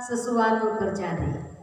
sesuatu terjadi.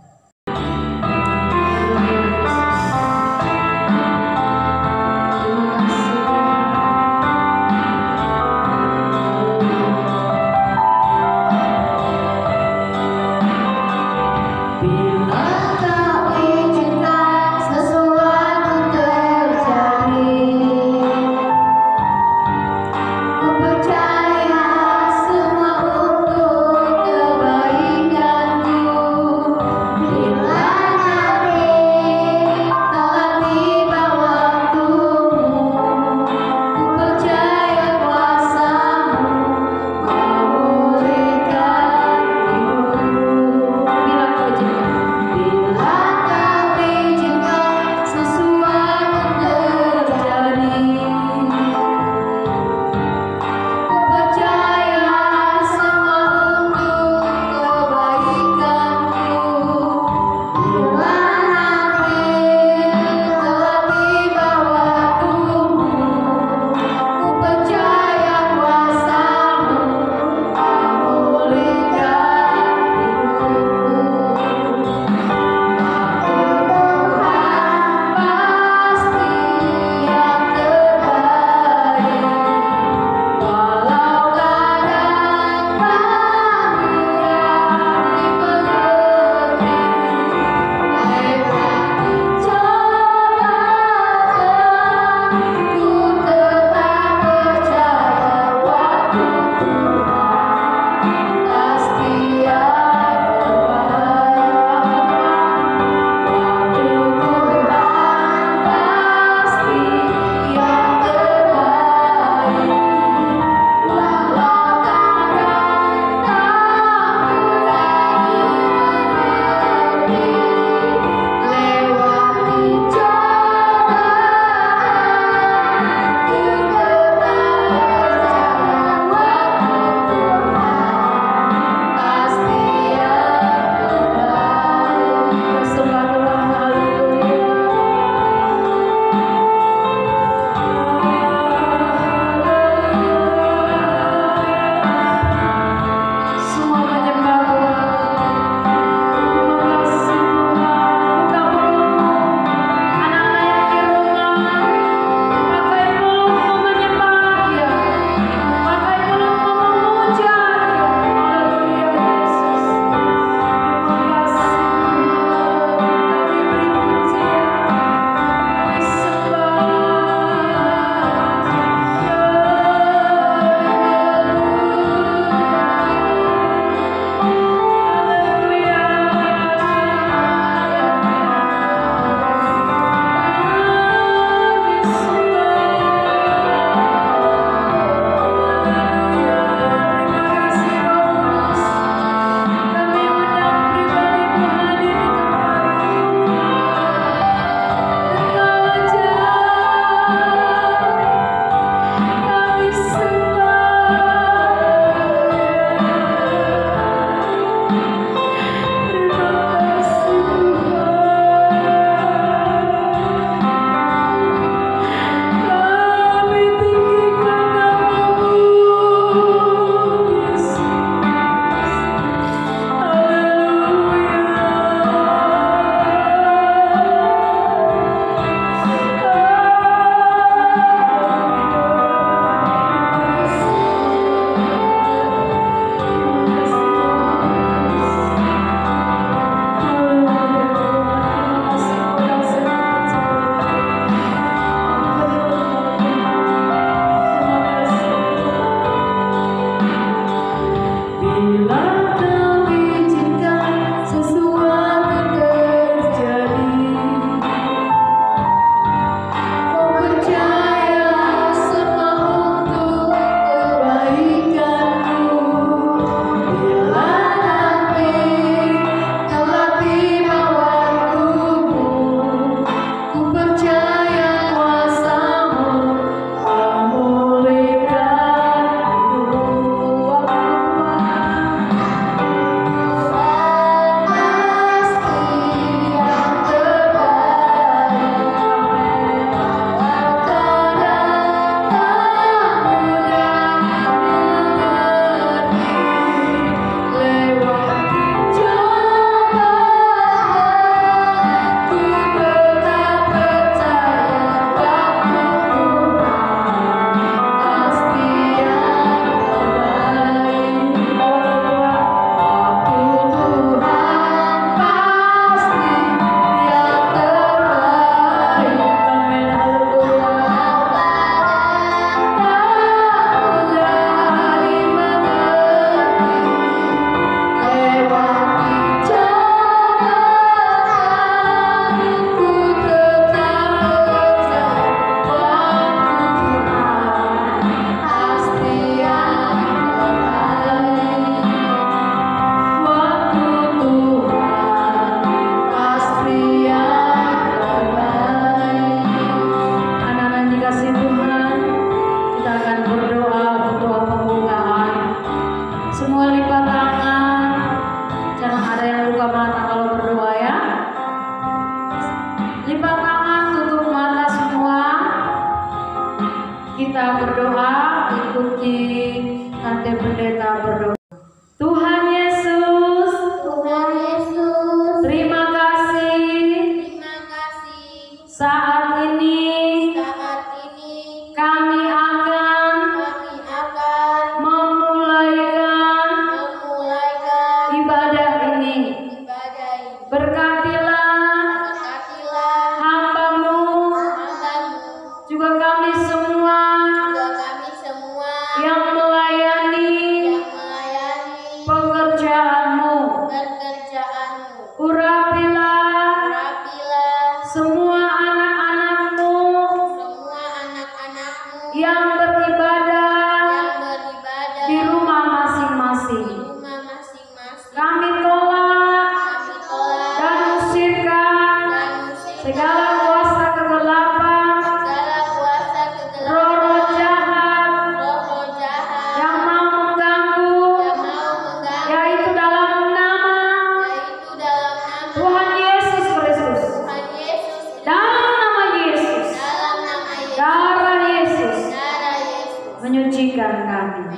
menyucikan kami.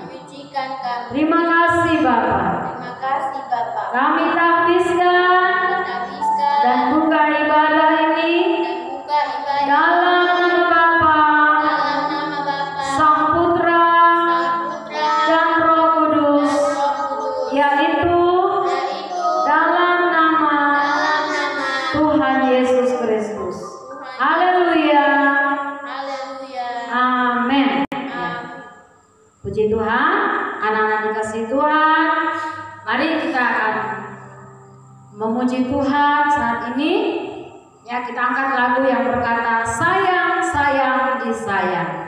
Terima kasih Bapa. Kami tahbiskan dan buka ibadah ini dalam nama Bapa, Sang Putra, dan Roh Kudus, yaitu dalam nama Tuhan Yesus Kristus. Haleluya. Amin. Puji Tuhan, anak-anak dikasih Tuhan. Mari kita akan memuji Tuhan saat ini. Ya, kita angkat lagu yang berkata sayang, sayang, disayang.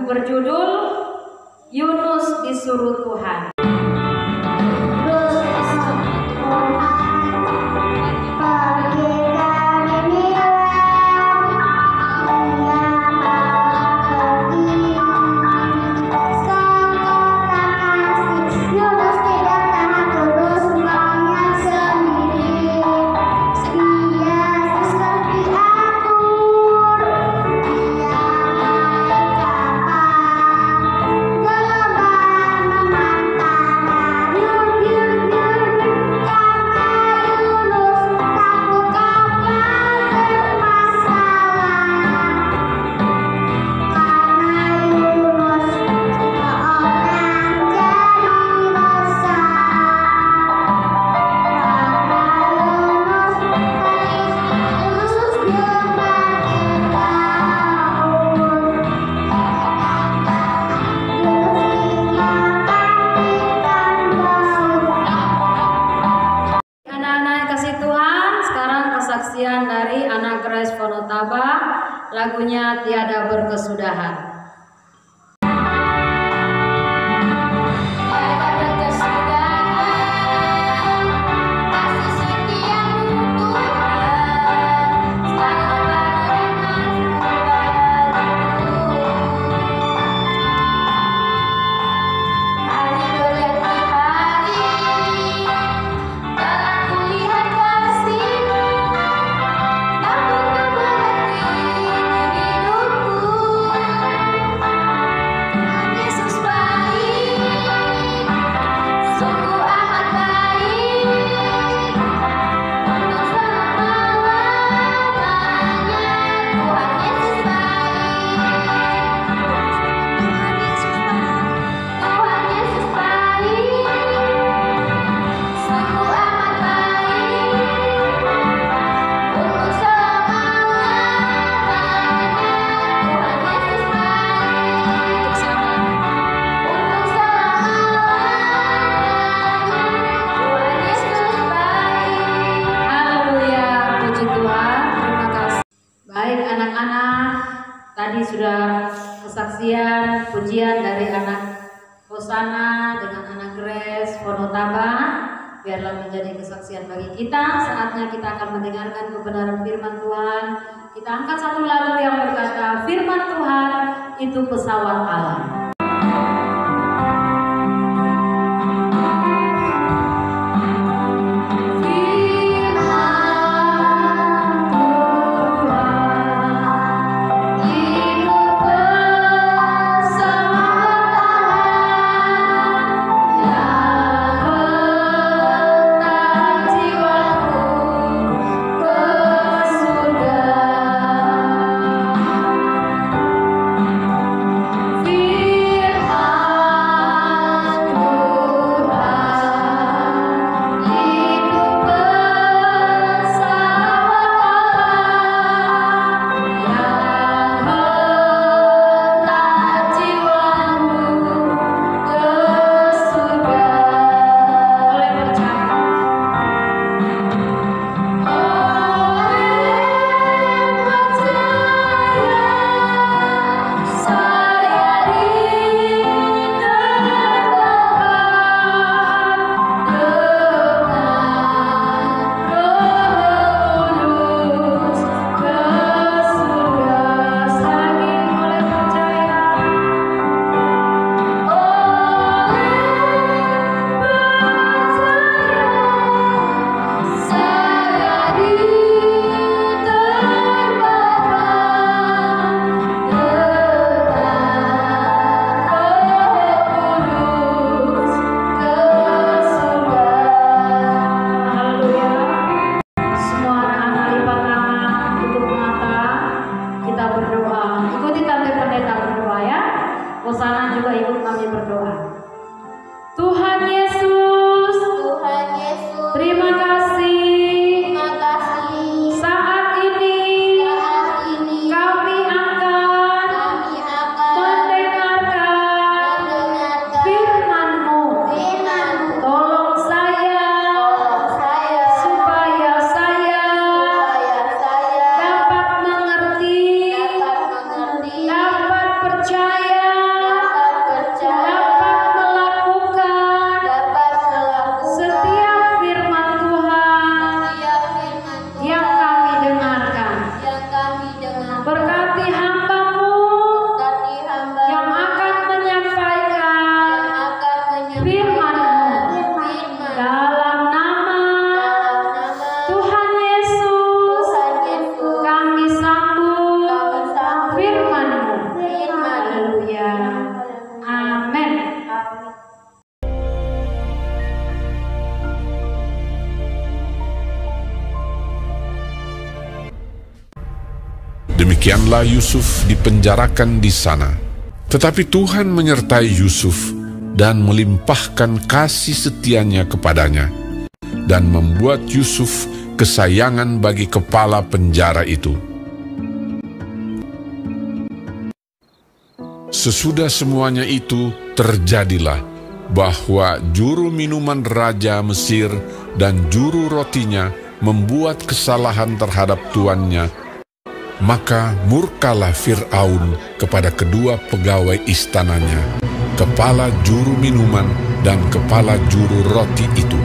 Berjudul Yunus Disuruh Tuhan. Dari Ana Grace Fonotaba, lagunya Tiada Berkesudahan. Tadi sudah kesaksian pujian dari anak Hosana dengan anak Grace Fonotaba. Biarlah menjadi kesaksian bagi kita. Saatnya kita akan mendengarkan kebenaran firman Tuhan. Kita angkat satu lagu yang berkata, firman Tuhan itu pesawat Allah. Demikianlah Yusuf dipenjarakan di sana. Tetapi Tuhan menyertai Yusuf dan melimpahkan kasih setianya kepadanya, dan membuat Yusuf kesayangan bagi kepala penjara itu. Sesudah semuanya itu terjadilah bahwa juru minuman Raja Mesir dan juru rotinya membuat kesalahan terhadap tuannya. Maka murkalah Fir'aun kepada kedua pegawai istananya, kepala juru minuman dan kepala juru roti itu,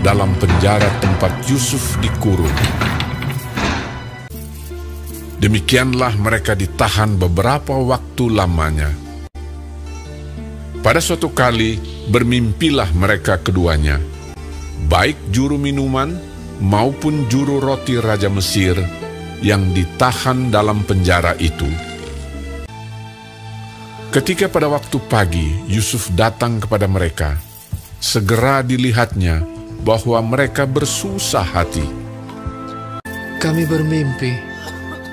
dalam penjara tempat Yusuf dikurung. Demikianlah mereka ditahan beberapa waktu lamanya. Pada suatu kali bermimpilah mereka keduanya, baik juru minuman maupun juru roti Raja Mesir, yang ditahan dalam penjara itu. Ketika pada waktu pagi Yusuf datang kepada mereka, segera dilihatnya bahwa mereka bersusah hati. Kami bermimpi,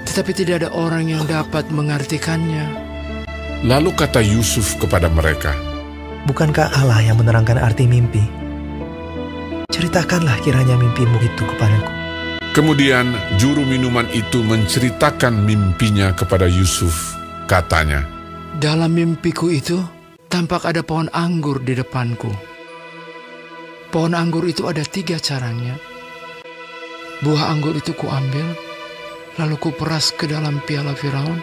tetapi tidak ada orang yang dapat mengartikannya. Lalu kata Yusuf kepada mereka, bukankah Allah yang menerangkan arti mimpi? Ceritakanlah kiranya mimpimu itu kepadaku. Kemudian juru minuman itu menceritakan mimpinya kepada Yusuf. Katanya, dalam mimpiku itu tampak ada pohon anggur di depanku. Pohon anggur itu ada 3 carangnya. Buah anggur itu kuambil, lalu kuperas ke dalam piala Firaun.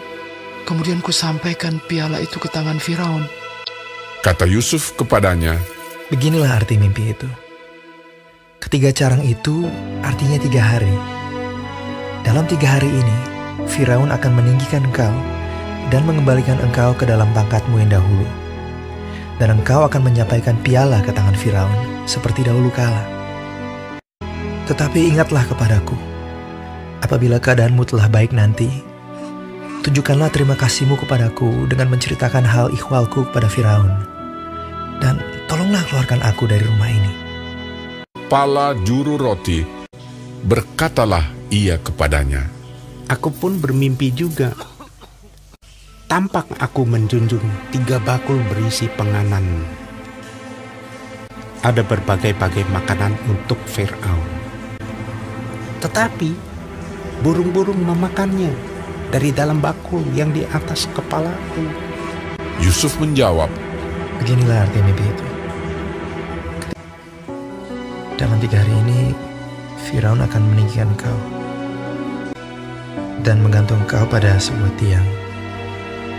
Kemudian kusampaikan piala itu ke tangan Firaun. Kata Yusuf kepadanya, Beginilah arti mimpi itu. Ketiga carang itu artinya 3 hari. Dalam 3 hari ini, Firaun akan meninggikan engkau dan mengembalikan engkau ke dalam pangkatmu yang dahulu. Dan engkau akan menyampaikan piala ke tangan Firaun seperti dahulu kala. Tetapi ingatlah kepadaku, apabila keadaanmu telah baik nanti, tunjukkanlah terima kasihmu kepadaku dengan menceritakan hal ikhwalku kepada Firaun. Dan tolonglah keluarkan aku dari rumah ini. kepala juru roti, berkatalah ia kepadanya, Aku pun bermimpi juga. Tampak aku menjunjung 3 bakul berisi penganan. Ada berbagai-bagai makanan untuk Firaun. Tetapi burung-burung memakannya dari dalam bakul yang di atas kepalaku. Yusuf menjawab, Beginilah arti mimpi itu. Dalam 3 hari ini, Firaun akan meninggikan engkau dan menggantung engkau pada sebuah tiang,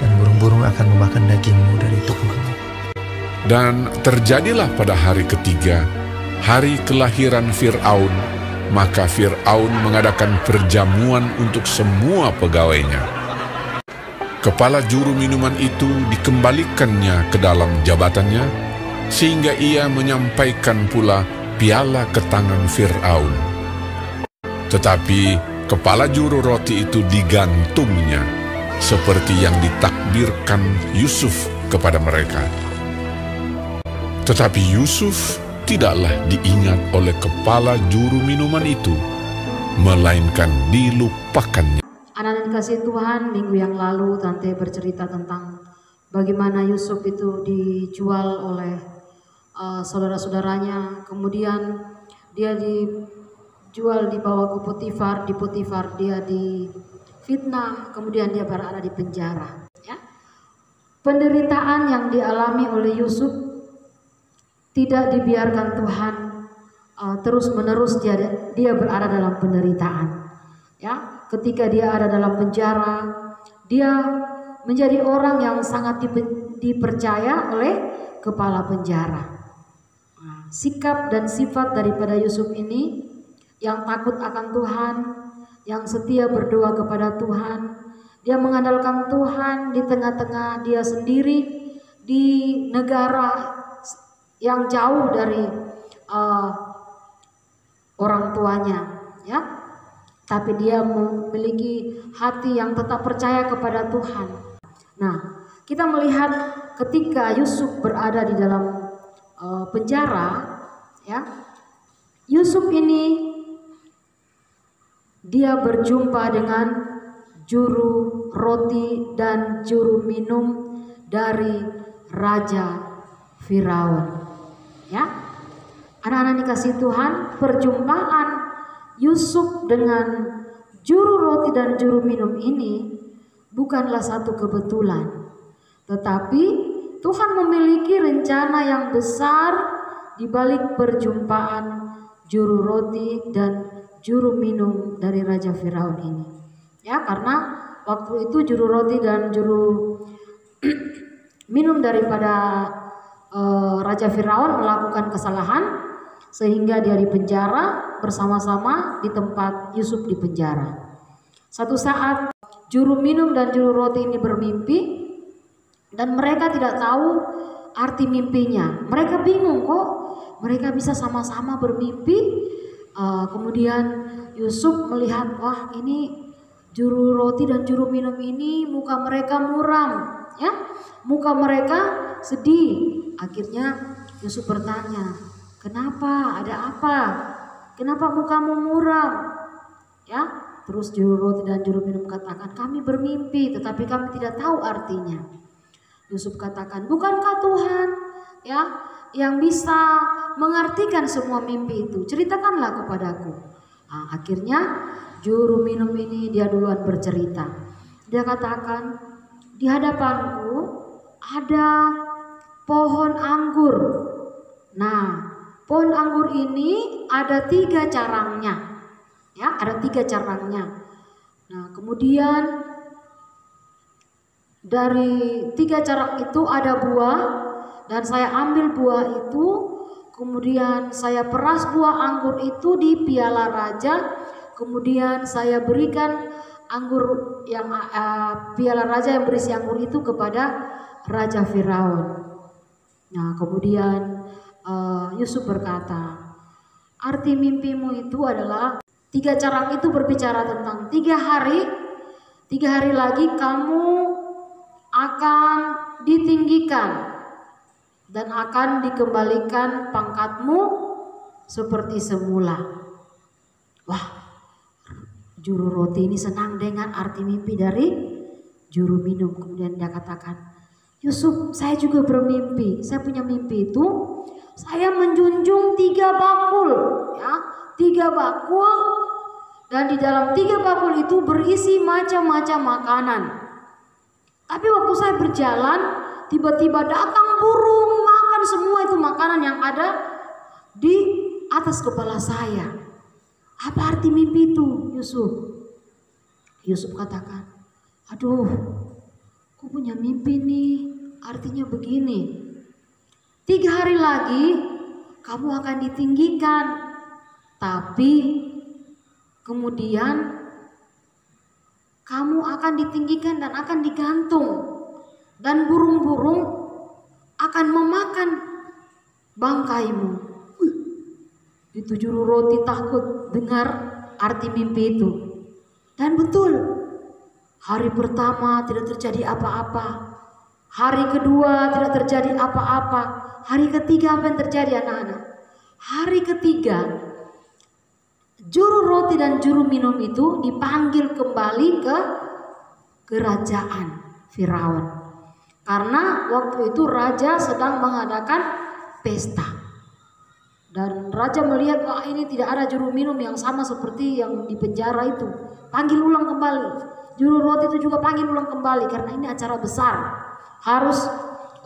dan burung-burung akan memakan dagingmu dari tubuhmu. dan terjadilah pada hari ketiga, hari kelahiran Fir'aun, maka Fir'aun mengadakan perjamuan untuk semua pegawainya. Kepala juru minuman itu dikembalikannya ke dalam jabatannya, sehingga ia menyampaikan pula piala ke tangan Fir'aun. Tetapi kepala juru roti itu digantungnya, seperti yang ditakdirkan Yusuf kepada mereka. Tetapi Yusuf tidaklah diingat oleh kepala juru minuman itu, melainkan dilupakannya. Anak-anak dikasih Tuhan, minggu yang lalu Tante bercerita tentang bagaimana Yusuf itu dijual oleh saudara-saudaranya, kemudian dia dijual, dibawa ke Potifar, di Potifar dia difitnah, kemudian dia berada di penjara. Ya. Penderitaan yang dialami oleh Yusuf tidak dibiarkan Tuhan terus-menerus dia berada dalam penderitaan. Ya, ketika dia ada dalam penjara, dia menjadi orang yang sangat dipercaya oleh kepala penjara. Sikap dan sifat daripada Yusuf ini yang takut akan Tuhan, yang setia berdoa kepada Tuhan, dia mengandalkan Tuhan di tengah-tengah dia sendiri di negara yang jauh dari orang tuanya, ya. Tapi dia memiliki hati yang tetap percaya kepada Tuhan. Nah, kita melihat ketika Yusuf berada di dalam penjara, ya, Yusuf ini dia berjumpa dengan juru roti dan juru minum dari Raja Firaun. Ya, anak-anak dikasih Tuhan, perjumpaan Yusuf dengan juru roti dan juru minum ini bukanlah satu kebetulan, tetapi Tuhan memiliki rencana yang besar di balik perjumpaan juru roti dan juru minum dari Raja Firaun ini. Ya, karena waktu itu juru roti dan juru minum daripada Raja Firaun melakukan kesalahan sehingga dia dipenjara bersama-sama di tempat Yusuf dipenjara. Satu saat juru minum dan juru roti ini bermimpi dan mereka tidak tahu arti mimpinya. Mereka bingung, kok mereka bisa sama-sama bermimpi. Kemudian Yusuf melihat, wah, ini juru roti dan juru minum ini muka mereka muram, ya, muka mereka sedih. Akhirnya Yusuf bertanya, kenapa? Ada apa? Kenapa mukamu muram? Ya, terus juru roti dan juru minum katakan, kami bermimpi, tetapi kami tidak tahu artinya. Yusuf katakan, bukankah Tuhan, ya, yang bisa mengartikan semua mimpi itu? Ceritakanlah kepadaku. Nah, akhirnya juru minum ini dia duluan bercerita. Dia katakan, di hadapanku ada pohon anggur. Nah, pohon anggur ini ada 3 carangnya. Ya, ada 3 carangnya. Nah, kemudian dari 3 carak itu ada buah, dan saya ambil buah itu, kemudian saya peras buah anggur itu di piala raja, kemudian saya berikan anggur yang piala raja yang berisi anggur itu kepada Raja Firaun. Nah, kemudian Yusuf berkata, arti mimpimu itu adalah 3 carak itu berbicara tentang 3 hari lagi kamu akan ditinggikan dan akan dikembalikan pangkatmu seperti semula. Wah, juru roti ini senang dengan arti mimpi dari juru minum. Kemudian dia katakan, Yusuf, saya juga bermimpi. Saya punya mimpi itu, saya menjunjung 3 bakul, ya, 3 bakul, dan di dalam 3 bakul itu berisi macam-macam makanan. Tapi waktu saya berjalan, tiba-tiba datang burung makan semua itu makanan yang ada di atas kepala saya. Apa arti mimpi itu, Yusuf? Yusuf katakan, aduh, aku punya mimpi nih, artinya begini. 3 hari lagi kamu akan ditinggikan, tapi kemudian kamu akan ditinggikan dan akan digantung, dan burung-burung akan memakan bangkaimu. Itu juru roti takut dengar arti mimpi itu. Dan betul, hari pertama tidak terjadi apa-apa, hari kedua tidak terjadi apa-apa, hari ketiga apa yang terjadi anak-anak? Hari ketiga, juru roti dan juru minum itu dipanggil kembali ke kerajaan Firaun. Karena waktu itu raja sedang mengadakan pesta. Dan raja melihat, wah ini tidak ada juru minum yang sama seperti yang di penjara itu. Panggil ulang kembali. Juru roti itu juga panggil ulang kembali karena ini acara besar. Harus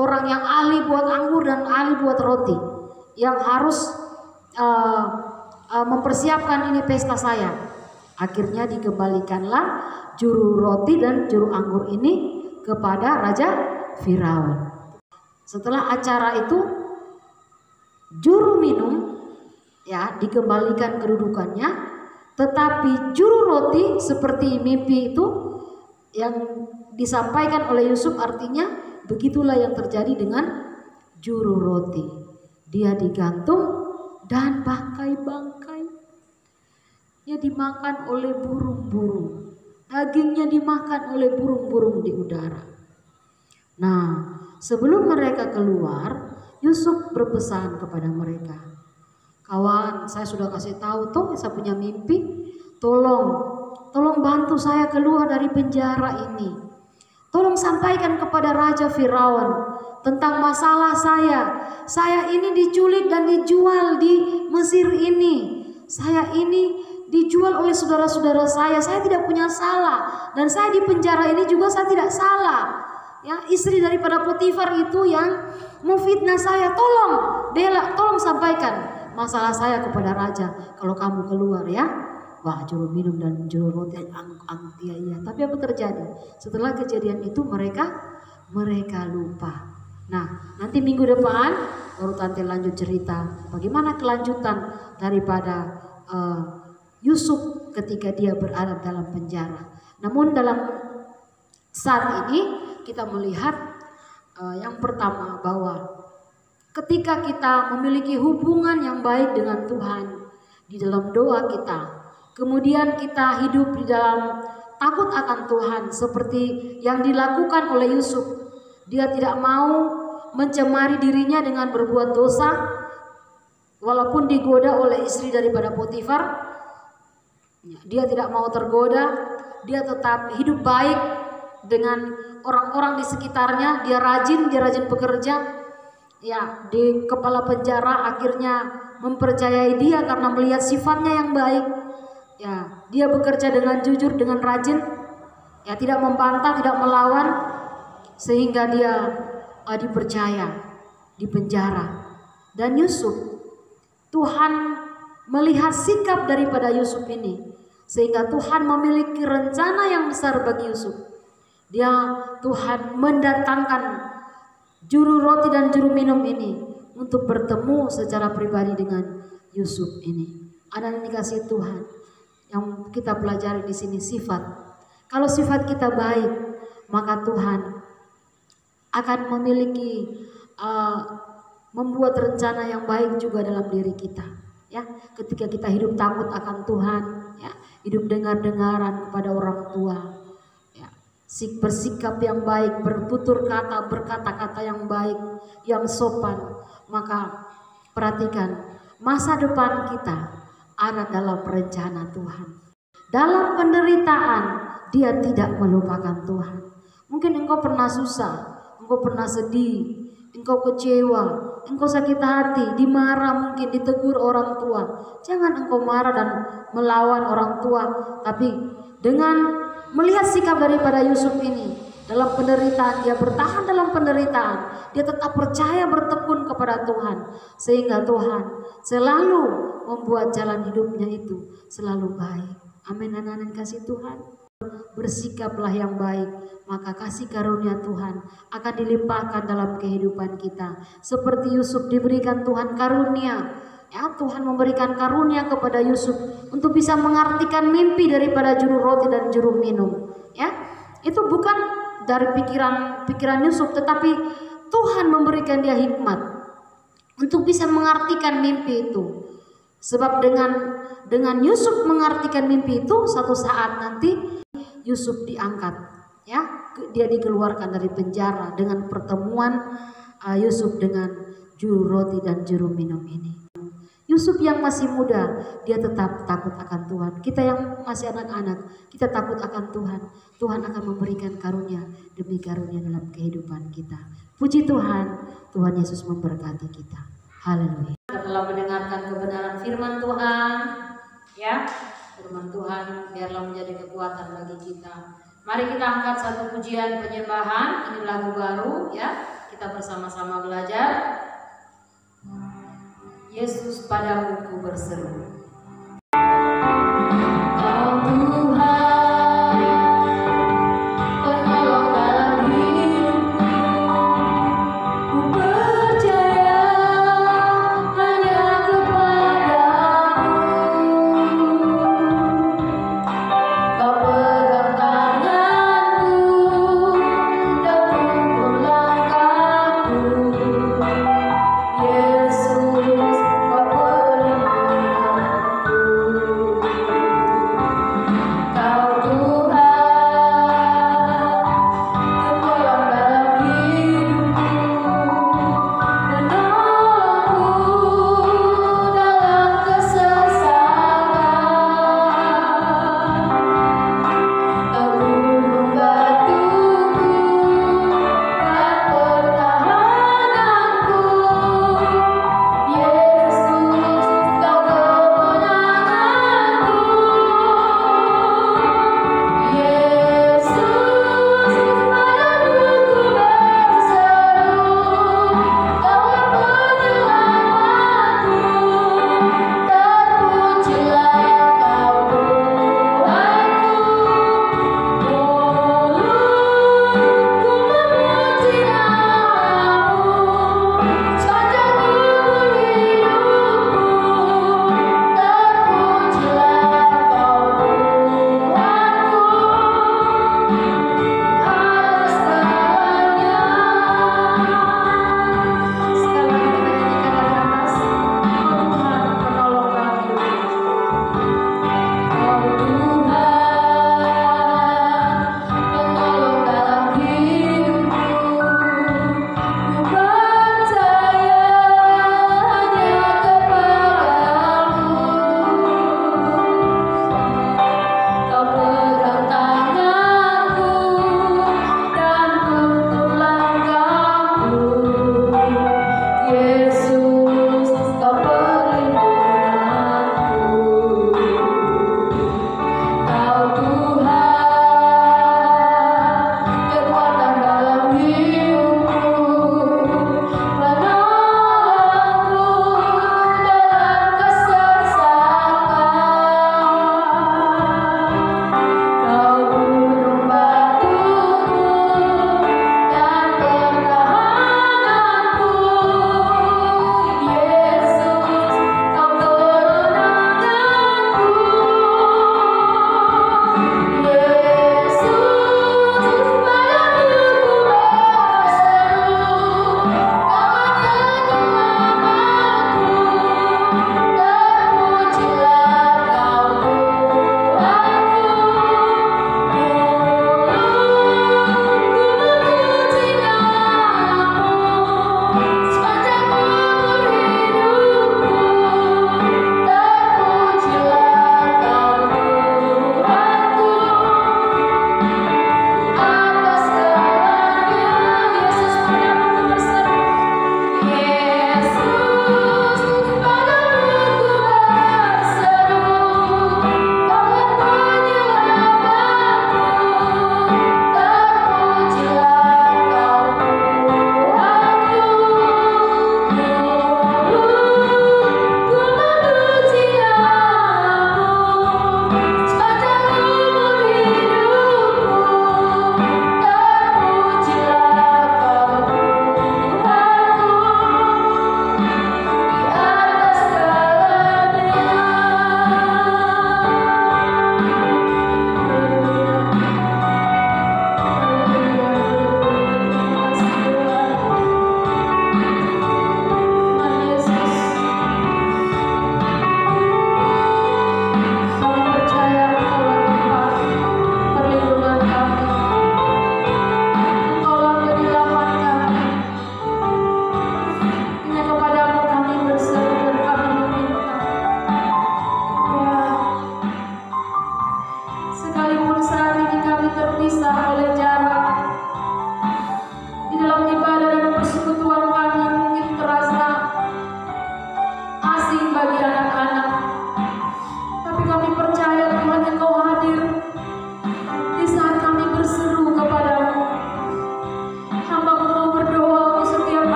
orang yang ahli buat anggur dan ahli buat roti yang harus mempersiapkan ini pesta saya. Akhirnya dikembalikanlah juru roti dan juru anggur ini kepada Raja Firaun. Setelah acara itu, juru minum ya dikembalikan kedudukannya, tetapi juru roti seperti mimpi itu yang disampaikan oleh Yusuf, artinya begitulah yang terjadi dengan juru roti. Dia digantung dan bangkai-bangkainya dimakan oleh burung-burung, dagingnya dimakan oleh burung-burung di udara. Nah, sebelum mereka keluar, Yusuf berpesan kepada mereka, kawan, saya sudah kasih tahu toh, saya punya mimpi, tolong bantu saya keluar dari penjara ini. Tolong sampaikan kepada Raja Firaun tentang masalah saya. Saya ini diculik dan dijual di Mesir ini. Saya ini dijual oleh saudara-saudara saya. Saya tidak punya salah, dan saya di penjara ini juga saya tidak salah. Ya, istri daripada Potifar itu yang memfitnah saya. Tolong bela, tolong sampaikan masalah saya kepada raja. Kalau kamu keluar ya. Wah, juru minum dan juru roti iya. Tapi apa terjadi? Setelah kejadian itu mereka lupa. Nah, nanti minggu depan baru Tante lanjut cerita bagaimana kelanjutan daripada Yusuf ketika dia berada dalam penjara. Namun dalam saat ini kita melihat yang pertama bahwa ketika kita memiliki hubungan yang baik dengan Tuhan di dalam doa kita, kemudian kita hidup di dalam takut akan Tuhan seperti yang dilakukan oleh Yusuf. Dia tidak mau mencemari dirinya dengan berbuat dosa, walaupun digoda oleh istri daripada Potifar. Dia tidak mau tergoda, dia tetap hidup baik dengan orang-orang di sekitarnya. Dia rajin bekerja. Ya, di kepala penjara akhirnya mempercayai dia karena melihat sifatnya yang baik. Ya, dia bekerja dengan jujur, dengan rajin. Ya, tidak membantah, tidak melawan, sehingga dia dipercaya di penjara. Dan Yusuf, Tuhan melihat sikap daripada Yusuf ini. Sehingga Tuhan memiliki rencana yang besar bagi Yusuf. Tuhan mendatangkan juru roti dan juru minum ini untuk bertemu secara pribadi dengan Yusuf ini. Ada indikasi Tuhan yang kita pelajari di sini, sifat. Kalau sifat kita baik, maka Tuhan akan memiliki membuat rencana yang baik juga dalam diri kita. Ya, ketika kita hidup takut akan Tuhan, ya, hidup dengar-dengaran kepada orang tua, ya, bersikap yang baik, bertutur kata, berkata-kata yang baik, yang sopan, maka perhatikan masa depan kita ada dalam rencana Tuhan. Dalam penderitaan dia tidak melupakan Tuhan. Mungkin engkau pernah susah, engkau pernah sedih, engkau kecewa, engkau sakit hati, dimarah, mungkin ditegur orang tua. Jangan engkau marah dan melawan orang tua, tapi dengan melihat sikap daripada Yusuf ini, dalam penderitaan dia bertahan dalam penderitaan, dia tetap percaya bertekun kepada Tuhan, sehingga Tuhan selalu membuat jalan hidupnya itu selalu baik. Amin. Anak-anak kasih Tuhan, bersikaplah yang baik, maka kasih karunia Tuhan akan dilimpahkan dalam kehidupan kita. Seperti Yusuf diberikan Tuhan karunia, ya, Tuhan memberikan karunia kepada Yusuf untuk bisa mengartikan mimpi daripada juru roti dan juru minum. Ya, itu bukan dari pikiran Yusuf, tetapi Tuhan memberikan dia hikmat untuk bisa mengartikan mimpi itu. Sebab dengan Yusuf mengartikan mimpi itu, satu saat nanti Yusuf diangkat, ya, dia dikeluarkan dari penjara dengan pertemuan Yusuf dengan juru roti dan juru minum ini. Yusuf yang masih muda, dia tetap takut akan Tuhan. Kita yang masih anak-anak, kita takut akan Tuhan. Tuhan akan memberikan karunia demi karunia dalam kehidupan kita. Puji Tuhan, Tuhan Yesus memberkati kita. Haleluya. Kita telah mendengarkan kebenaran firman Tuhan, ya. Firman Tuhan biarlah menjadi kekuatan bagi kita. Mari kita angkat satu pujian penyembahan. Ini lagu baru, ya. Kita bersama-sama belajar. Yesus padamu ku berseru. Yesus, kau pelindung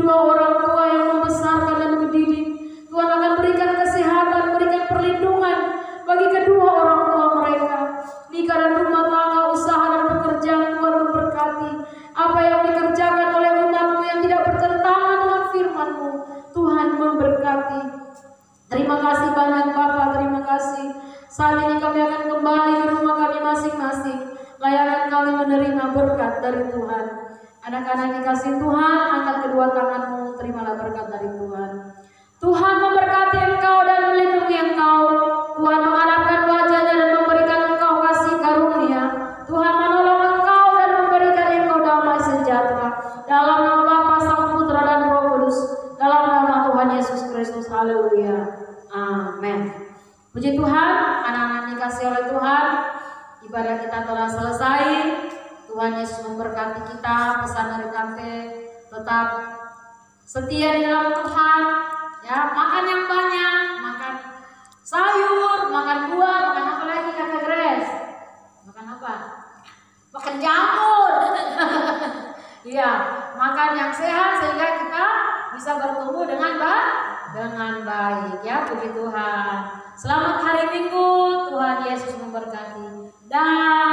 kedua orang tua yang membesarkan dan mendidik. Tuhan akan berikan kesehatan, berikan perlindungan bagi kedua orang tua mereka. Nikah dan rumah tangga, usaha dan pekerjaan Tuhan memberkati. Apa yang dikerjakan oleh umat-Mu yang tidak bertentangan dengan firman-Mu, Tuhan memberkati. Terima kasih banyak Bapak, terima kasih. Saat ini kami akan kembali ke rumah kami masing-masing. Layakan kami menerima berkat dari Tuhan. Anak-anak dikasih Tuhan, angkat kedua tanganmu, terimalah berkat dari Tuhan. Tuhan memberkati engkau dan melindungi engkau. Tuhan mengharapkan wajahnya dan memberikan engkau kasih karunia. Tuhan menolong engkau dan memberikan engkau damai sejahtera. Dalam nama Bapa, Sang Putra dan Roh Kudus. Dalam nama Tuhan Yesus Kristus. Haleluya. Amin. Puji Tuhan, anak-anak dikasih oleh Tuhan. Ibadah kita telah selesai. Tuhan Yesus memberkati kita. Pesan dari kami, tetap setia di dalam Tuhan. Ya, makan yang banyak, makan sayur, makan buah, makan apa lagi Kakak Grace? Makan apa? Makan jamur. Iya, makan yang sehat sehingga kita bisa bertumbuh dengan baik. Ya, puji Tuhan. Selamat hari Minggu. Tuhan Yesus memberkati. Dan